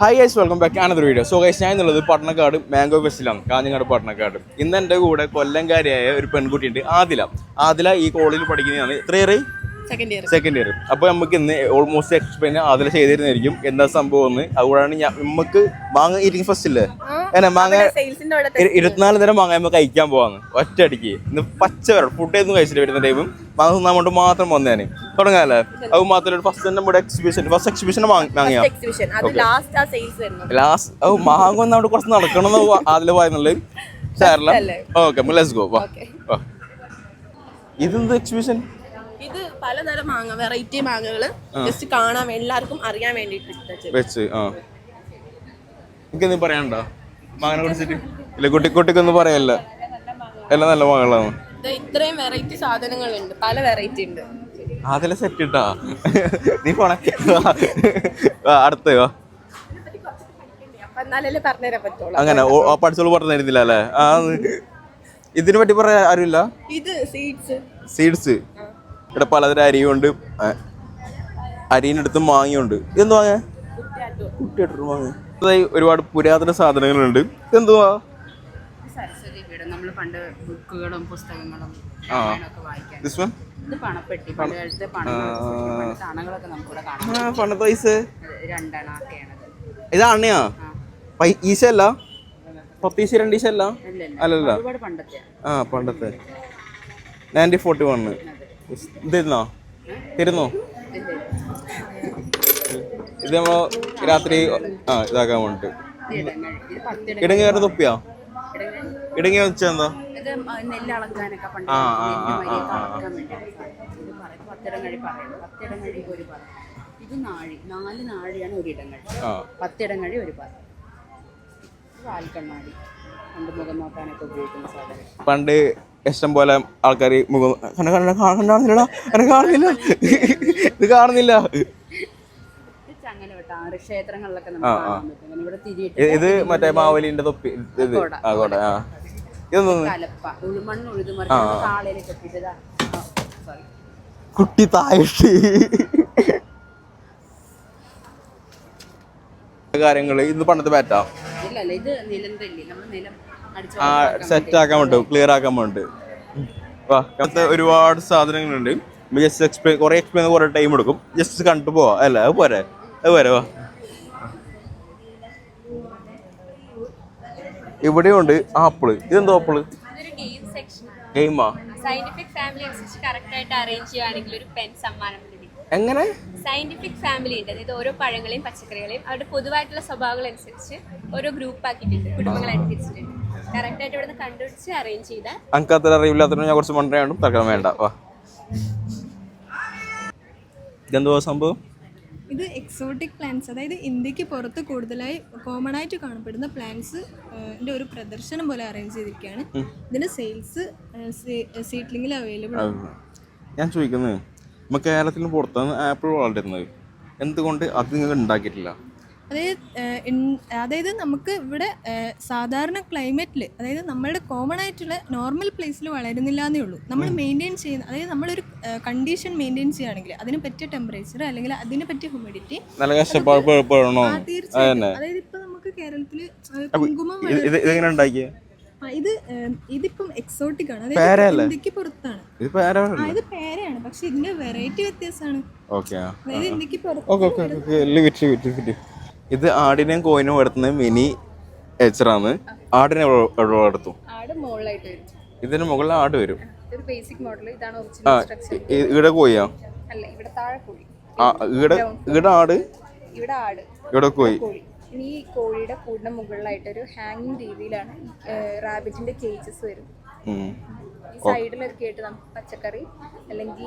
Hi guys, welcome back another video. So guys, ഞാൻ എന്നുള്ളത് Pattanakkad mango ഫെസ്റ്റിലാണ്, Kanhangad Pattanakkad. ഇന്ന് എൻ്റെ കൂടെ കൊല്ലംകാരിയായ ഒരു പെൺകുട്ടിയുണ്ട്, ആദില ഈ കോളേജിൽ പഠിക്കുന്നതാണ്. എത്ര ഇയർ? Second year. അപ്പോൾ നമുക്ക് ഇന്ന് ഓൾമോസ്റ്റ് എക്സ്പ്ലെയിൻ ആദില ചെയ്തിരുന്നായിരിക്കും എന്താ സംഭവം എന്ന്. അതുകൊണ്ടാണ് നമുക്ക് മാങ്ങ ഈറ്റിംഗ് ഫസ്റ്റ് ഇല്ലേ, മാങ്ങ 24 തരം മാങ്ങ നമുക്ക് കഴിക്കാൻ പോവാന്ന് ഒറ്റയടിക്ക്. ഇന്ന് പച്ച വരണം, ഫുഡ് ഒന്നും കഴിച്ചിട്ട് വരുന്ന ടൈമും മാങ്ങ തിന്നാൻ കൊണ്ട് മാത്രം വന്നേനെ തുടങ്ങാല്ലേ. അത് മാത്രമല്ല ഫസ്റ്റ് നമ്മുടെ ഫസ്റ്റ് എക്സിബിഷൻ മാങ്ങയാ ലാസ്റ്റ് മാങ്ങ ഒന്ന് അവിടെ കുറച്ച് നടക്കണമെന്ന് അതിൽ പോയെന്നുള്ളത്. Okay, let's go. ഇതെന്ത് എക്സിബിഷൻ? ഇത് പലതരം മാങ്ങ, വെറൈറ്റി മാങ്ങകള് ജസ്റ്റ് കാണാൻ എല്ലാവർക്കും അറിയാൻ വേണ്ടിട്ട് വെച്ച്. എനിക്കെന്തും പറയാനുണ്ടോ മാങ്ങനെ കുറിച്ചിട്ട്? ഇല്ല, കുട്ടിക്കൊന്നും പറയല്ല, എല്ലാം നല്ല മാങ്ങകളാണ്. ഇത്രയും വെറൈറ്റി സാധനങ്ങളുണ്ട്, പല വെറൈറ്റി ഉണ്ട്. അതിലെ സെറ്റ് ഇട്ടാ നീ പോണേ അടുത്ത അങ്ങനെ പഠിച്ചോളൂ പറഞ്ഞു തരുന്നില്ല അല്ലേ? ഇതിനെ പറ്റി പറയാൻ ആരുമില്ല. ഇത് സീഡ്സ് ഇവിടെ പലതരം അരിയുണ്ട്, അരിയിനടുത്ത് മാങ്ങയുണ്ട്. ഇതെന്ത് വാങ്ങ? കുട്ടിയാട്ടൊരു മാങ്ങ. ഒരുപാട് പുരാതന സാധനങ്ങളുണ്ട്. ഇതെന്തുവാ? പണത്തെ പൈസ ഇത് അണ്ണയാ? ഈശ അല്ല? 10 ഈശ 2 ഈശ അല്ല? അല്ലല്ല, പണ്ടത്തെ 1941. ഇതായിരുന്നോ? തരുന്നോ? ഇത് നമ്മള് രാത്രി ഇതാക്കാൻ വേണ്ടിട്ട് ഇടങ്ങേറെ തൊപ്പിയാ? ഇടങ്ങ വെച്ചാ എന്താ? പണ്ട് ഇഷ്ടം പോലെ ആൾക്കാർ മുഖം കാണുന്നില്ല, ഇത് കാണുന്നില്ല. ഇത് മറ്റേ മാവലിന്റെ തൊപ്പി. ഇത് ആകോട്ടെ. കുട്ടി താഴെ കാര്യങ്ങള് ഇന്ന് പണ്ടത്തെ ബാറ്റാ സെറ്റ് ആക്കാൻ വേണ്ടി, ക്ലിയർ ആക്കാൻ വേണ്ടി ഒരുപാട് സാധനങ്ങളുണ്ട്. ജസ്റ്റ് എക്സ്പ്ലെയിൻ കുറെ ടൈം എടുക്കും. ജസ്റ്റ് കണ്ടു പോവാ അല്ല? അത് പോരെ വാ. ഇവിടെ ഉണ്ട് ആപ്പിള്. ഇതെന്തോ ആപ്പിള്? ഗെയിമാ? സയന്റിഫിക് ഫാമിലി അനുസരിച്ച് കറക്റ്റ് ആയിട്ട് അറേഞ്ച് ചെയ്യുകയാണെങ്കിൽ ഒരു പെൻ സമ്മാനം ലഭിക്കും. എങ്ങനെ? സയന്റിഫിക് ഫാമിലി ഉണ്ട്, അതായത് ഓരോ പഴങ്ങളെയും പച്ചക്കറികളെയും അവരുടെ പൊതുവായിട്ടുള്ള സ്വഭാവങ്ങൾ അനുസരിച്ച് ഓരോ ഗ്രൂപ്പ് ആക്കിയിട്ടുണ്ട്, കുടുംബങ്ങളായിട്ട് തിരിച്ചിട്ടുണ്ട്. കറക്റ്റ് ആയിട്ട് ഇവിടെ കണ്ടുപിടിച്ച് അറേഞ്ച് ചെയ്താൽ. എനിക്ക് അത്ര അറിയില്ലാത്ത ഞാൻ കുറച്ച് മണ്ടയാണ്, തൽക്കാലം വേണ്ട. വാ. ഇതെന്തോ സംഭവം? ഇത് എക്സോട്ടിക് പ്ലാന്റ്സ്, അതായത് ഇന്ത്യക്ക് പുറത്ത് കൂടുതലായി കോമൺ ആയിട്ട് കാണപ്പെടുന്ന പ്ലാന്റ്സ് ഒരു പ്രദർശനം പോലെ അറേഞ്ച് ചെയ്തിരിക്കുകയാണ്. ഇതിന്റെ സെയിൽസ് സീഡ്ലിംഗിൽ അവൈലബിൾ ആണ്. ഞാൻ ചോദിക്കുന്നത്, നമ്മൾ കേരളത്തിന് പുറത്താണ് ആപ്പിൾ വളരുന്നത്, എന്തുകൊണ്ട് അത് നിങ്ങൾ ഉണ്ടാക്കിയിട്ടില്ല? അതായത് നമുക്ക് ഇവിടെ സാധാരണ ക്ലൈമറ്റിൽ, അതായത് നമ്മളുടെ കോമൺ ആയിട്ടുള്ള നോർമൽ പ്ലേസിൽ വളരുന്നില്ല എന്നേ ഉള്ളൂ. നമ്മൾ മെയിൻറ്റെയിൻ ചെയ്യുന്ന, അതായത് നമ്മളൊരു കണ്ടീഷൻ മെയിൻറ്റെയിൻ ചെയ്യുകയാണെങ്കിൽ അതിന് പറ്റിയ ടെമ്പറേച്ചർ അല്ലെങ്കിൽ അതിനെ പറ്റിയ ഹ്യൂമിഡിറ്റി തീർച്ചയായിട്ടും. അതായത് ഇപ്പൊ നമുക്ക് കേരളത്തില് കുങ്കുമം ഇതിപ്പം എക്സോട്ടിക് ആണ്, അതായത് ഇന്ത്യക്ക് പുറത്താണ്. ഇത് പേരയാണ്, പക്ഷെ ഇതിന്റെ വെറൈറ്റി വ്യത്യാസമാണ്. അതായത് ഇന്ത്യക്ക് പുറത്ത് ഇത് ആടിനെയും കോയിനും വളർത്തുന്ന മിനി ഏച്ചറാണ്. ആടിനെ എവിടെ വളർത്തും? ഇതിന് മുകളിൽ ആട് വരും. ഇവിടെ കോഴിയാ? ഇവിടെ ആട്, ഇവിടെ കോഴി. ഈ കോഴിയുടെ കൂടിന്റെ മുകളിലായിട്ട് ഒരു ഹാങ്ങിങ് രീതിയിലാണ് റാബിറ്റിന്റെ കേജസ് വരും. സൈഡിലൊക്കെ ആയിട്ട് നമുക്ക് പച്ചക്കറി അല്ലെങ്കിൽ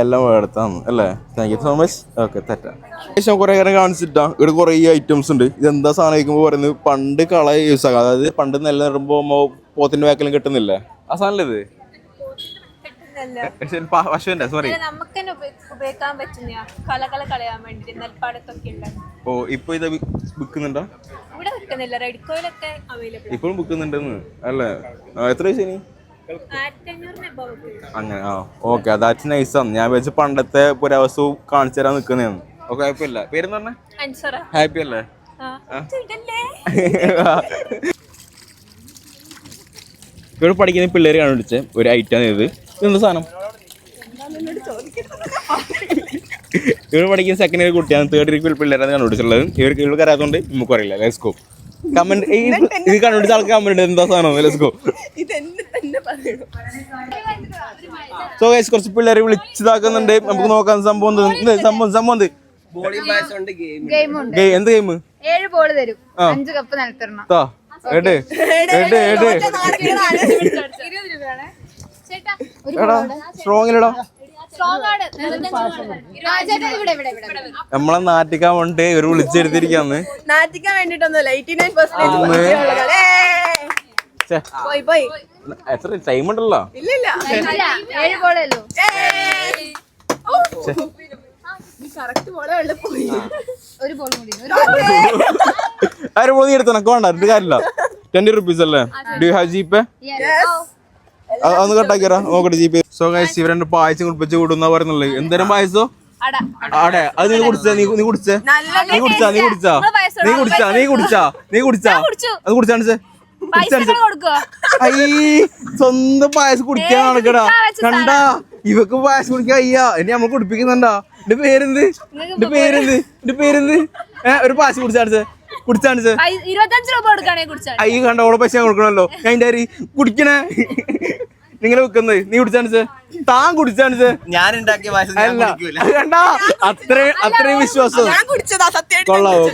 എല്ലാം എടുത്താന്ന് അല്ലേ? Thank you so much. Okay, തെറ്റാ. ശേഷം കുറെ നേരം കാണിച്ചിട്ടാ. ഇവിടെ കുറെ ഐറ്റംസ് ഉണ്ട്. ഇതെന്താ സാധനം കഴിക്കുമ്പോൾ പറയുന്നത് പണ്ട് കള യൂസ് ആക്കാം, അതായത് പണ്ട് നെല്ല് നടുമ്പോ പോത്തിന്റെ വേക്കലും കിട്ടുന്നില്ലേ, ആ സാധനം ഇത് പശുവിന്റെ സോറി ഉപയോഗിക്കാൻ പറ്റുന്ന കളകൾ കളയാൻ വേണ്ടി നെൽപ്പാടത്തൊക്കെ ഉണ്ട്. ഓ, ഇപ്പൊ ഇത് വിൽക്കുന്നുണ്ടോ? ഇവിടെ വിൽക്കുന്നില്ല, റെഡ്കോയിലൊക്കെ അവൈലബിൾ. ഇപ്പോഴും വിൽക്കുന്നുണ്ടെന്ന് അല്ലേ? എത്ര പൈസ? അങ്ങനെ. ഓക്കെ, ദാറ്റ്സ് നൈസ് ആണ്. ഞാൻ വെച്ച് പണ്ടത്തെ പുരാവസ്തു കാണിച്ചു തരാൻ നിൽക്കുന്നതാണ്. ഓക്കെ, കുഴപ്പമില്ല. പേരെന്ന് പറഞ്ഞാൽ ഹാപ്പി അല്ലേ? ഇവിടെ പഠിക്കുന്ന പിള്ളേർ കണ്ടുപിടിച്ച ഒരു ഐറ്റാണ് ഇത്. ഇതെന്താ സാധനം? ഇവിടെ പഠിക്കുന്ന സെക്കൻഡ് ഇയർ കുട്ടിയാണ്, തേർഡ് ഇയർ പിള്ളേരാണ് കണ്ടുപിടിച്ചിട്ടുള്ളത്. ഇവർക്ക് അറിയാത്തതുകൊണ്ട് നമുക്ക് അറിയില്ല. Let's go. കമന്റ് ഇത് കണ്ടുപിടിച്ച ആൾക്ക് കമന്റ് എന്താ സാധനം? Let's go. സോ ഗൈസ് കുറച്ച് പിള്ളേരെ വിളിച്ചതാക്കുന്നുണ്ട്, നമുക്ക് നോക്കാം സംഭവം എന്ത് എന്ത് ഗെയിം? 7 ബോൾ തരും, 5 കപ്പ് നിലത്തിടണം. സ്ട്രോങ്ങിലടാ നമ്മളെ നാട്ടിക്കാൻ വേണ്ടി ഒരു വിളിച്ചെടുത്തിരിക്കാന്ന്. നാട്ടിക്കാൻ വേണ്ടിട്ടൊന്നുമല്ല, 89% എത്ര ടൈം ഉണ്ടല്ലോ? ഇല്ല 7 ബോളല്ലോ. കറക്റ്റ് പോലെ വെള്ളം പോയി. ഒരു ബോൾ കൂടി. ആര് പോയി എടുത്തോ? നക്ക് വേണ്ട, ഇത് കാര്യമില്ല. 20 rupees അല്ലേ? Do you have GPay? അതൊന്ന് കട്ടാക്കിയറാ നോക്കട്ടെ ജിപേ. സോ ഗൈസ് ഇവരെന്നെ പായസം കുടിപ്പിച്ച് കൂടുന്ന പറയുന്നുള്ളത്. എന്തേരം പായസോ? അടെ അത് നീ കുടിച്ചാ? നീ കുടിച്ചേ? നീ കുടിച്ചാ? അത് കുടിച്ചാണ് സ്വന്തം പായസം കുടിക്കാൻ നടക്കടാ. കണ്ടാ ഇവക്ക് പായസം കുടിക്കാൻ അയ്യാ എന്നെ നമ്മൾ കുടിപ്പിക്കുന്നുണ്ടാ. എന്റെ പേരെന്ത്? ഒരു പായസം കുടിച്ചാണ് 25 രൂപ കൊടുക്കാണേ കുടിച്ചാൽ. അയ്യ കണ്ട ഓളെ പൈസ കൊടുക്കണല്ലോ. ഞാൻ അതിന്റെ അരി കുടിക്കണേ. നിങ്ങളെ വെക്കുന്നത് നീ കുടിച്ചാണ് താൻ കുടിച്ചാണ് ഞാൻ ഉണ്ടാക്കിയ പായസം ഞാൻ കുടിക്കൂല. കണ്ടാ അത്രയും വിശ്വാസം. കൊള്ളാവോ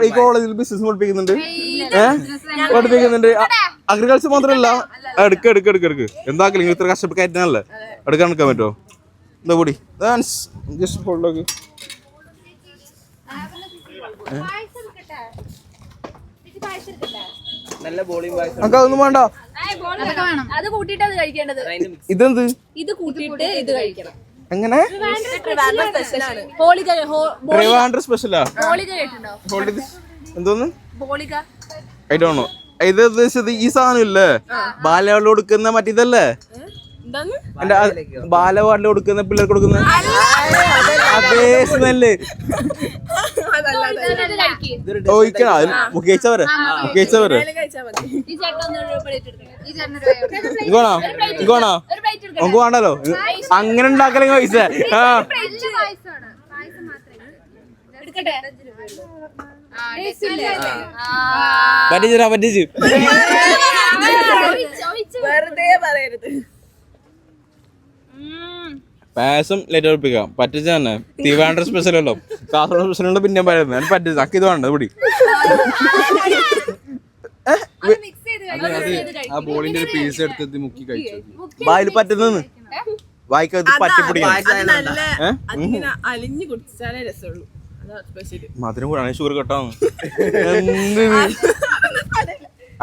ഈ കോളേജിൽ ബിസിനസ് പഠിപ്പിക്കുന്നുണ്ട്. അഗ്രികൾച്ചർ മാത്രമല്ല. എടുക്ക് എന്താക്കല് നിങ്ങൾ ഇത്ര കഷ്ടപ്പെട്ടാണല്ലേ. എടുക്കാൻ നിൽക്കാൻ പറ്റുമോ? എന്താ കൂടി നല്ല ബോളിംഗ് പായസം. അതൊന്നും വേണ്ട. അത് കൂട്ടിയിട്ട് അത് കഴിക്കേണ്ടത്. ഇതെന്ത്? ഇത് കൂട്ടിയിട്ട് ഇത് കഴിക്കണം. എങ്ങനെ? ട്രിവാൻഡ്രം സ്പെഷ്യലാ? എന്തോന്ന്? I don't know. ഇത് ഉദ്ദേശിച്ചത് ഈ സാധനം ഇല്ലേ ബാലവാടിൽ കൊടുക്കുന്ന മറ്റേതല്ലേ? എന്റെ ബാലവാടിൽ കൊടുക്കുന്ന പിള്ളേർക്ക് കൊടുക്കുന്ന അതേ സ്മെല്ല്. മുഖേച്ചവരെ ഇങ്ങോണോ നമുക്ക് വേണ്ടല്ലോ. അങ്ങനെ ഉണ്ടാക്കലേ പൈസ. പറ്റിച്ചു വെറുതെ പറയരുത്. പായസം ലേറ്റ് ഉറപ്പിക്കാം. പറ്റിച്ച തന്നെ തിരുവാൻഡ്രം സ്പെഷ്യൽ അല്ലോ. കാസർഗോഡ് സ്പെഷ്യലുണ്ട്. പിന്നെ പറയുന്നത് പറ്റിച്ച അക്കി ഇത് വേണ്ട പിടി. ആ ബോളിന്റെ ഒരു പീസ് എടുത്ത് മുക്കി കഴിച്ചു. വായിൽ പറ്റുന്ന വായിക്കകത്ത് പറ്റിപ്പിടിക്കണം. അലിഞ്ഞു കുടിച്ചാലേ രസമുള്ളൂ. മധുരം കൂടാണ് ഷുഗർ കട്ടാന്ന്.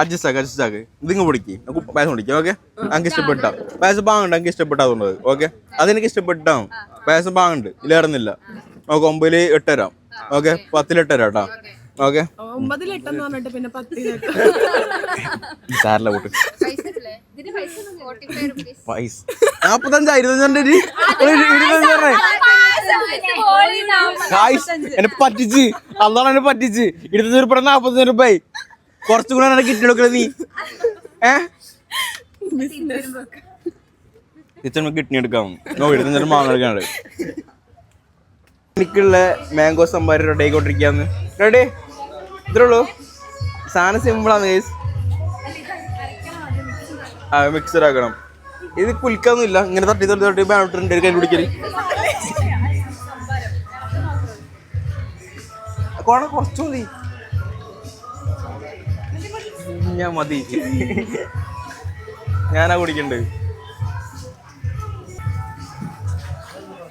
അഡ്ജസ്റ്റ് ആക്ക്. ഇതിങ്ങ് പൊടിക്ക് പായസം കുടിക്കാം. ഓക്കെ എനിക്ക് ഇഷ്ടപ്പെട്ടാ പായസം പാങ്ങുണ്ട്. എനിക്ക് ഇഷ്ടപ്പെട്ടാതുള്ളത്. ഓക്കെ അതെനിക്ക് ഇഷ്ടപ്പെട്ടാവും. പായസം പാങ്ങുണ്ട്. ഇല്ലായിരുന്നില്ല. ഓക്കെ 9 8 തരാം. ഓക്കെ 10 8 തരാം കേട്ടോ. ഓക്കെ 9 8 പറഞ്ഞിട്ട് പിന്നെ 10 സാറില്ല കൂട്ട് പൈസ 45 എന്നെ പറ്റിച്ച്. അതാണ് എന്നെ പറ്റിച്ച്. 25 രൂപ 45 രൂപ കുറച്ചും കൂടെ കിട്ടിയെടുക്കണ നീ. കിഡ്നി എടുക്കാം. 25 മാങ്ങ എടുക്കാണ്ട്. എനിക്കുള്ള മാംഗോ സംഭാരം റെഡി ആയിക്കൊണ്ടിരിക്കാന്ന്. റെഡി ഇത്രേ ഉള്ളൂ. സാധനം സിമ്പിളാണ് ഗൈസ്. മിക്സർ ആക്കണം. ഇത് കുലിക്കൊന്നുമില്ല. ഇങ്ങനെ തട്ടി ബാറ്റിട്ടുണ്ട് കൈ പിടിക്കല്. കുറച്ചു മതി. ഞാൻ മതി. ഞാനാ കുടിക്കണ്ട്.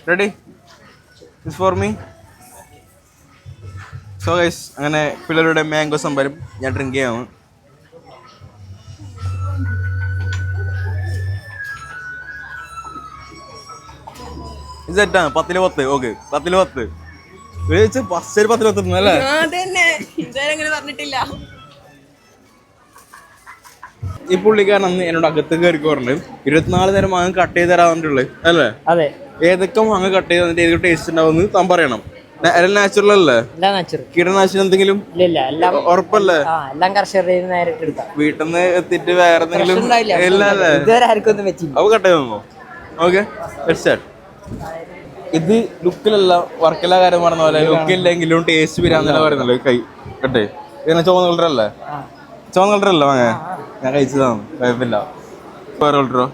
Ready for me. So guys അങ്ങനെ പിള്ളേരുടെ മാംഗോ സംഭാരം ഞാൻ ഡ്രിങ്ക് ചെയ്യാം. ഇത് സെറ്റാണ്. 10 10. ഓക്കെ 10 10 ഫസ്റ്റ് 10 10 അല്ലേ? അതന്നെ ഇതുവരെ അങ്ങനെ പറഞ്ഞിട്ടില്ല. ഈ പുള്ളിക്കാരൻ അന്ന് എന്നോട് അകത്ത് കയറി പറഞ്ഞു 24 തരം മാങ്ങ കട്ട് ചെയ്ത് തരാറുള്ളത് അല്ലേ? അതെ. ഏതൊക്കെ മാങ്ങ കട്ട് ചെയ്ത് തന്നിട്ട് ഏതൊക്കെ ടേസ്റ്റ് ഉണ്ടാവും താൻ പറയണം. എല്ലാം നാച്ചുറൽ അല്ലേ? കീടനാശിനി എന്തെങ്കിലും ഉറപ്പല്ലേ? എല്ലാം കർഷകരുടെ നേരിട്ട് എടുക്കാം. വീട്ടിൽ നിന്ന് എത്തിയിട്ട് വേറെ എന്തെങ്കിലും ഇല്ലല്ലേ? അപ്പൊ കട്ട് ചെയ്ത് തന്നോ? ഓക്കെ, ഇത് ലുക്കിലല്ല വർക്കെല്ലാ കാര്യം പറഞ്ഞ പോലെ ലുക്കില്ലെങ്കിലും ടേസ്റ്റ് വരാന്നല്ല പറയുന്നല്ലോ. കൈ കട്ടെ ഇങ്ങനെ ചുവന്ന കളറല്ലേ? ചുവന്ന കളറല്ല വാങ്ങ ഞാൻ കഴിച്ചതാണ്, കുഴപ്പമില്ല. വേറെ കളറോ?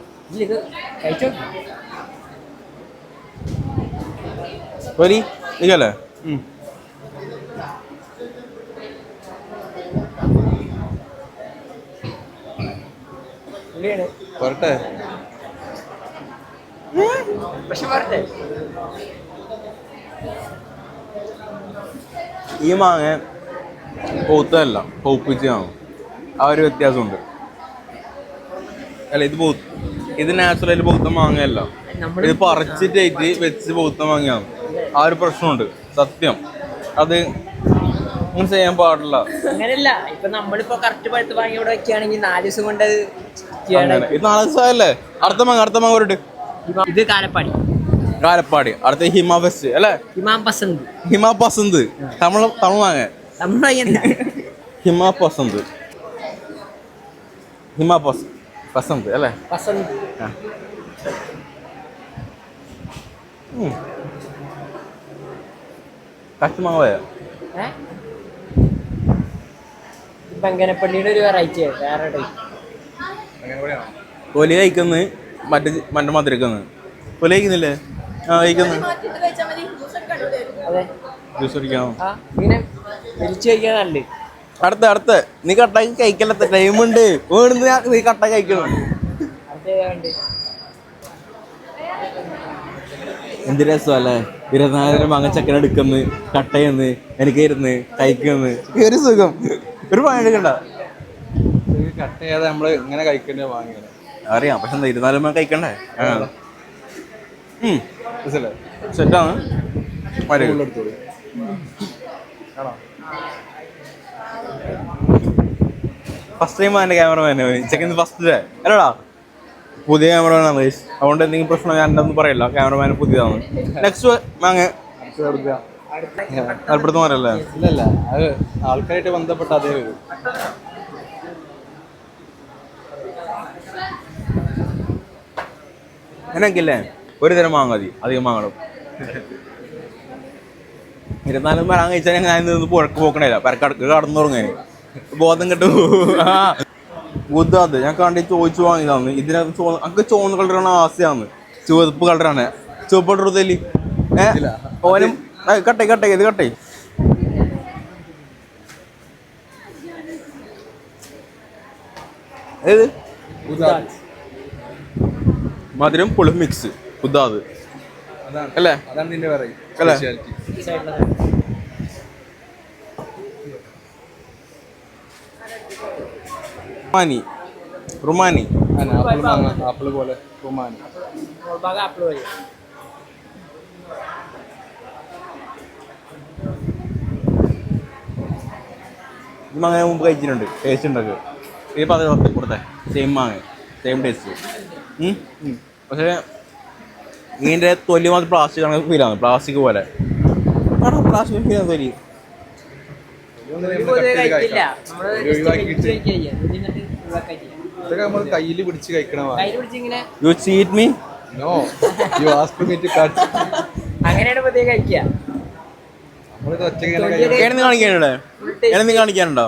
പോരി ഇല്ലേ? പോരട്ടെ. ഈ മാങ്ങ പൗത്തല്ല, പൗപ്പിച്ചാണ്. ആ ഒരു വ്യത്യാസമുണ്ട് അല്ല. ഇത് നാച്ചുറലി പൗത്ത മാങ്ങയല്ല, ഇത് പറിച്ചിട്ടായിട്ട് വെച്ച് പൗത്ത മാങ്ങയാണ്. ആ ഒരു പ്രശ്നമുണ്ട് സത്യം. അത് അങ്ങനെ ചെയ്യാൻ പാടില്ല. അങ്ങനെയല്ല, ഇപ്പൊ നമ്മളിപ്പോ കറക്റ്റ് പഴുത്ത് വാങ്ങി ഇവിടെ വെക്കുകയാണെങ്കിൽ 4 ദിവസം കൊണ്ട് ഇത് 4 ദിവസമല്ലേ? അടുത്ത മാങ്ങ വരട്ട്. ഇത് കാലപ്പാടി. അടുത്ത ഹിമ ഫെസ്റ്റ് അല്ലേ? ഹിമ പസന്ത് തമിഴ് മാങ്ങ. ഹിമ പസന്ത് പസന്ത് അല്ലേ? കച്ചമാങ്ങ പോയ ബംഗനപ്പള്ളിയുടെ ഒരു വെറൈറ്റി വേറെ തൊലി കഴിക്കുന്നു, മറ്റേ മധുരക്കുന്നു. തൊലി കഴിക്കുന്നില്ലേ? ആ കഴിക്കുന്നു. ജ്യൂസ് കുടിക്കാമോ? ഇങ്ങനെ വലിച്ചു കഴിക്കാൻ നല്ലത്. അടുത്ത നീ കട്ടാക്കി കഴിക്കല, ടൈമുണ്ട്. നീ കട്ടാക്കി കഴിക്കണം. എന്ത് രസമല്ലേ? 24 മാങ്ങ ചക്കന എടുക്കുന്നു, കട്ട് ചെയ്യുന്നു, എനിക്ക് ഇരുന്ന് കഴിക്കുന്നു. ഒരു സുഖം. ഒരു പണി എടുക്കണ്ട. കട്ട് ചെയ്യാതെ നമ്മള് ഇങ്ങനെ കഴിക്കേണ്ട വാങ്ങിയത് അറിയാം, പക്ഷെ 24 മാങ്ങ കഴിക്കണ്ടേ? സെറ്റാണ്. ഫസ്റ്റ് ടൈം എൻ്റെ ക്യാമറമാൻ ചെക്കൻ ഫസ്റ്റ് ഡേ അല്ലടാ. പുതിയ ക്യാമറമാനാണ്, അതുകൊണ്ട് എന്തെങ്കിലും പ്രശ്നം ഞാൻ എന്താണെന്ന് പറയില്ല. ക്യാമറമാൻ പുതിയതാണ്. നെക്സ്റ്റ് മാങ്ങ മലപ്പുറത്ത് മാറല്ലേ? ഇല്ലല്ല, അത് ആൾക്കാരായിട്ട് ബന്ധപ്പെട്ട അതേ വരും. അങ്ങനെയൊക്കെയല്ലേ? ഒരു തരം മാങ്ങ മതി, അധികം മാങ്ങണം. 24 മാങ്ങ കഴിച്ചാൽ ഞാൻ നിന്ന് പുഴക്ക് പോക്കണില്ല, പരക്കടക്ക് കടന്നു തുടങ്ങാൻ ബോധം കിട്ടു. ബുദ്ധാത് ഞാൻ കണ്ടി ചോദിച്ചു വാങ്ങിയതാണ്. ഇതിനകത്ത് നമുക്ക് ചുവന്ന കളറാണ് ആസയാണ്, ചുവപ്പ് കളറാണ്. ചുവപ്പ് കളർ ഓനും കട്ടെ ഇത് കട്ടെ. ഏത് മധുരം പുളി മിക്സ് ബുദ്ധാത് അല്ലേ? അതാണ് നിന്റെ വെറൈറ്റി അല്ലേ? റുമാനി ആപ്പിള് പോലെ റുമാനി. ഈ മാങ്ങ മുമ്പ് കഴിച്ചിട്ടുണ്ട്, ടേസ്റ്റ് ഉണ്ടൊക്കെ. ഈ 10 കൊടുത്തേ സെയിം മാങ്ങ, സെയിം ടേസ്റ്റ്. പക്ഷേ ഇതിൻ്റെ തൊലി മാത്രം പ്ലാസ്റ്റിക് ആണ് ഫീലാണ്, പ്ലാസ്റ്റിക് പോലെ. പ്ലാസ്റ്റിക് ഫീലാണ് തൊലി. ഇതൊക്കെ നമ്മൾ കയ്യിൽ പിടിച്ച് കഴിക്കണം. You cheat me? No, you ask me to cut. അങ്ങനെയാണ് പുതിയ കഴിക്കുക. കാണിക്കാനുണ്ടോ?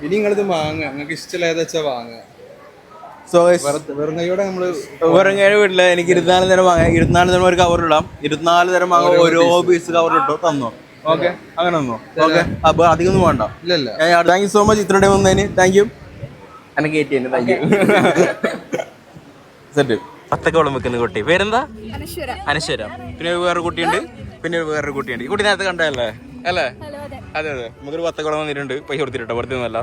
ഇനി നിങ്ങളിത് വാങ്ങുക, നിങ്ങൾക്ക് ഇഷ്ടമുള്ള ഏതാ വെച്ചാൽ വാങ്ങുക. വെറും കൈയോടെ നമ്മള് വെറും കൈ വീട്ടില് എനിക്ക് 24 തരം വാങ്ങാം. 24 തരം ഒരു കവർ ഇടാം. 24 തരം വാങ്ങാം. ഓരോ പീസ് കവർ ഇട്ടോ തന്നോ. ഓക്കെ, അങ്ങനെ തന്നോ. ഓക്കെ, അപ്പൊ അധികം ഒന്നും വേണ്ട. താങ്ക് യു സോ മച്ച് ഇത്ര ടൈം വന്നതിന്. Thank you. എന്നെ കയറ്റി തന്നെ. Thank you. സെറ്റ്. പത്തക്കോളം വെക്കുന്ന കുട്ടി പേരെന്താ? അനശ്വര. പിന്നെ വേറൊരു കുട്ടിയുണ്ട്. ഈ കുട്ടി നേരത്തെ കണ്ടതല്ലേ? അല്ലേ? അതെ. നമുക്കൊരു 10 കുളം വന്നിട്ടുണ്ട്. പൈസ കൊടുത്തിട്ടോ, വെറുതെ ഒന്നുമല്ല.